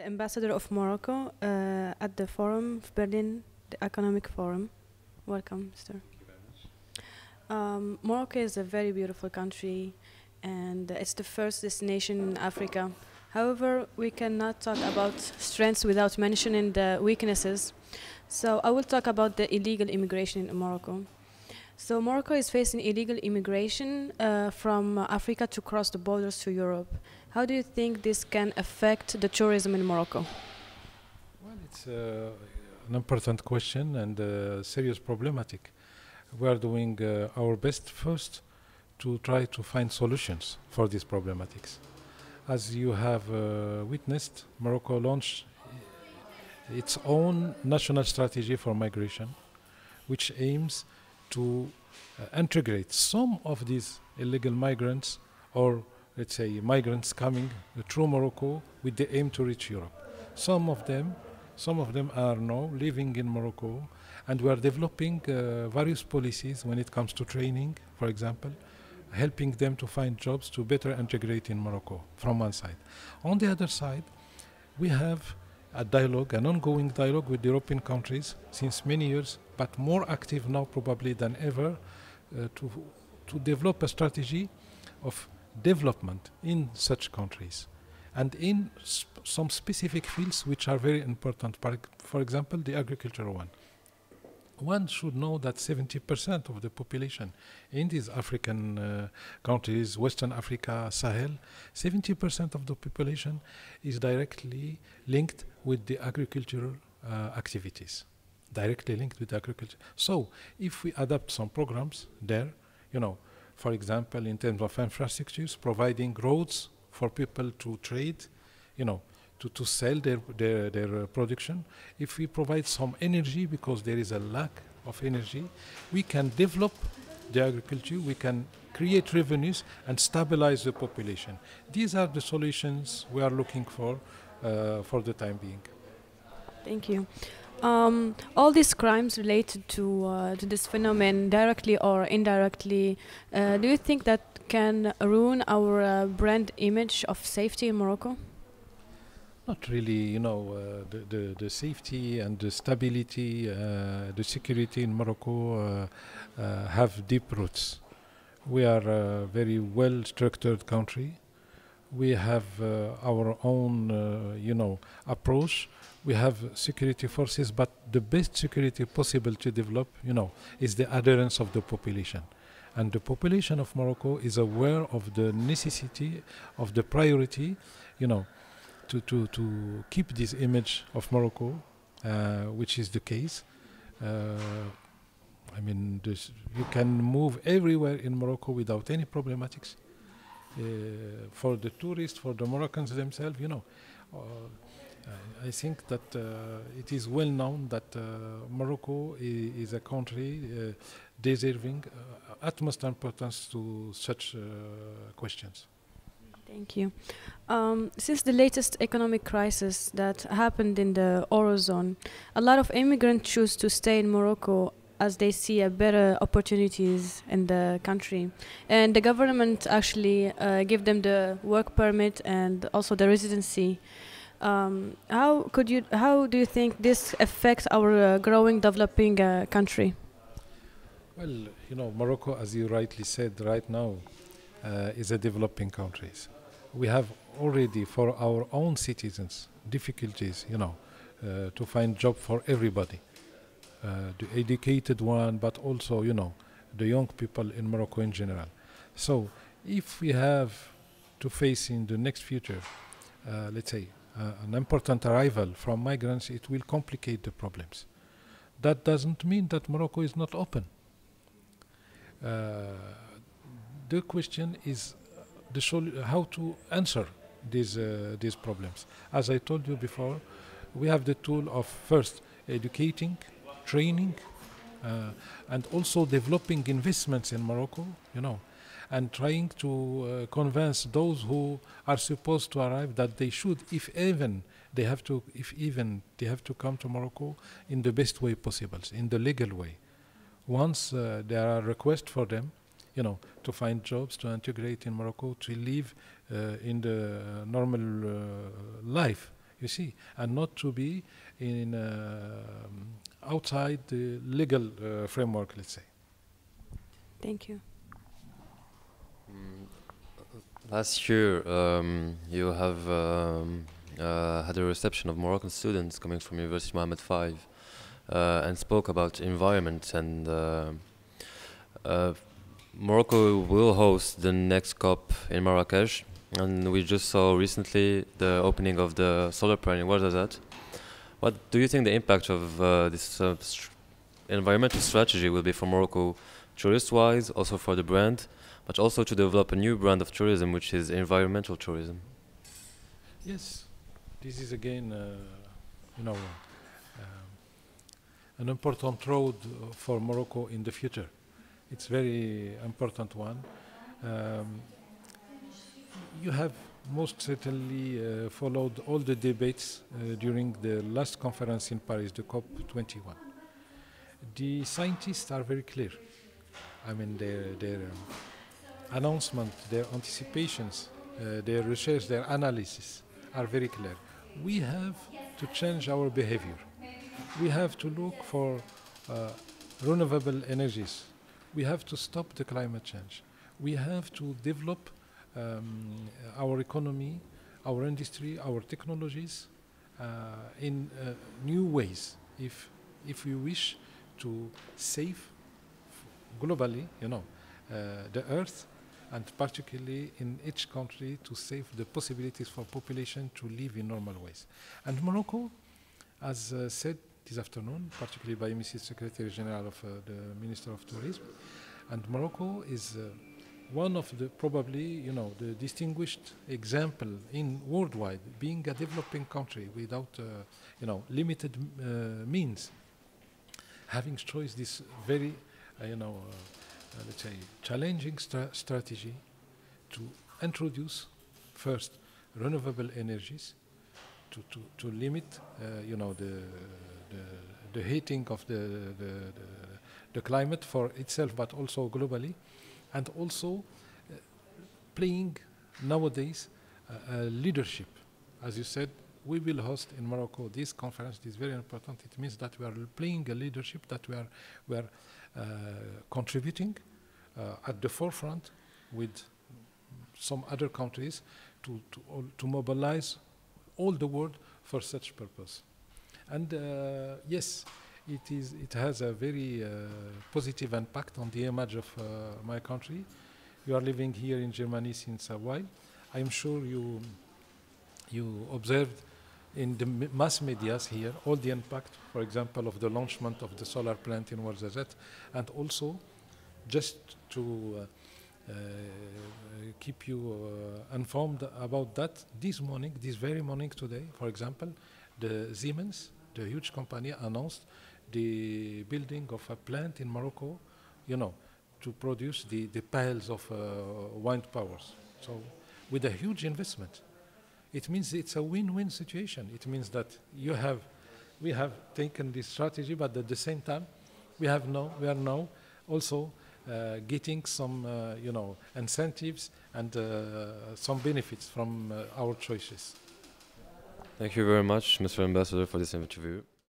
the ambassador of Morocco at the forum of Berlin, the Economic Forum. Welcome, Mr. Morocco is a very beautiful country, and it's the first destination in Africa. However, we cannot talk about strengths without mentioning the weaknesses. So I will talk about the illegal immigration in Morocco. So Morocco is facing illegal immigration from Africa to cross the borders to Europe. How do you think this can affect the tourism in Morocco? Well, it's an important question and a serious problematic. We are doing our best first to try to find solutions for these problematics. As you have witnessed, Morocco launched its own national strategy for migration, which aims to integrate some of these illegal migrants, or let's say migrants coming through Morocco with the aim to reach Europe. Some of them are now living in Morocco, and we are developing various policies when it comes to training, for example, helping them to find jobs to better integrate in Morocco from one side. On the other side, we have a dialogue, an ongoing dialogue with European countries since many years, but more active now probably than ever, to develop a strategy of development in such countries and in some specific fields which are very important. For example, the agricultural one. One should know that 70% of the population in these African countries, Western Africa, Sahel, 70% of the population is directly linked with the agricultural activities. Directly linked with agriculture. So, if we adapt some programs there, for example, in terms of infrastructures, providing roads for people to trade, to sell their production. If we provide some energy, because there is a lack of energy, we can develop the agriculture, we can create revenues and stabilize the population. These are the solutions we are looking for the time being. Thank you. All these crimes related to this phenomenon, directly or indirectly, do you think that can ruin our brand image of safety in Morocco? Not really, the safety and the stability, the security in Morocco have deep roots. We are a very well-structured country. We have our own, approach. We have security forces, but the best security possible to develop, is the adherence of the population. And the population of Morocco is aware of the necessity, of the priority, to keep this image of Morocco, which is the case. You can move everywhere in Morocco without any problematics. For the tourists, for the Moroccans themselves, I think that it is well known that Morocco is a country deserving utmost importance to such questions. Thank you. Since the latest economic crisis that happened in the Eurozone, a lot of immigrants choose to stay in Morocco as they see a better opportunities in the country. And the government actually give them the work permit and also the residency. How do you think this affects our growing, developing country? Well, Morocco, as you rightly said right now, is a developing country. We have already, for our own citizens, difficulties, to find job for everybody. The educated one, but also, the young people in Morocco in general. So, if we have to face in the next future, let's say, an important arrival from migrants, it will complicate the problems. That doesn't mean that Morocco is not open. The question is how to answer these problems. As I told you before, we have the tool of first educating, training, and also developing investments in Morocco, and trying to convince those who are supposed to arrive that they should, if even they have to come to Morocco in the best way possible, in the legal way. Once there are requests for them, to find jobs, to integrate in Morocco, to live in the normal life you see, and not to be in outside the legal framework, let's say. Thank you. Last year, you have had a reception of Moroccan students coming from University Mohammed V and spoke about environment, and Morocco will host the next COP in Marrakesh, and we just saw recently the opening of the solar plant in Ouarzazate. What do you think the impact of this environmental strategy will be for Morocco, tourist-wise, also for the brand, but also to develop a new brand of tourism, which is environmental tourism? Yes, this is again, an important road for Morocco in the future. It's very important one. You have most certainly followed all the debates during the last conference in Paris, the COP21. The scientists are very clear. I mean, their announcement, their anticipations, their research, their analysis are very clear. We have to change our behavior. We have to look for renewable energies. We have to stop the climate change. We have to develop our economy, our industry, our technologies in new ways. If we wish to save globally, the earth, and particularly in each country to save the possibilities for population to live in normal ways. And Morocco, as said this afternoon, particularly by Mrs. Secretary General of the Minister of Tourism, and Morocco is one of the probably, the distinguished example in worldwide, being a developing country without, limited means, having choice this very, let's say, challenging strategy to introduce first renewable energies, to limit, the heating of the climate for itself, but also globally, and also playing nowadays leadership. As you said, we will host in Morocco this conference. This is very important. It means that we are playing a leadership, that we are contributing at the forefront with some other countries to mobilize all the world for such purpose. And yes, it has a very positive impact on the image of my country. You are living here in Germany since a while. I'm sure you observed in the mass medias here all the impact, for example, of the launchment of the solar plant in Ouarzazate, and also just to keep you informed about that, this very morning today, for example, the Siemens, the huge company, announced the building of a plant in Morocco, to produce the piles of wind powers. So with a huge investment. It means it's a win-win situation. It means that we have taken this strategy, but at the same time, we are now also getting some, incentives and some benefits from our choices. Thank you very much, Mr. Ambassador, for this interview.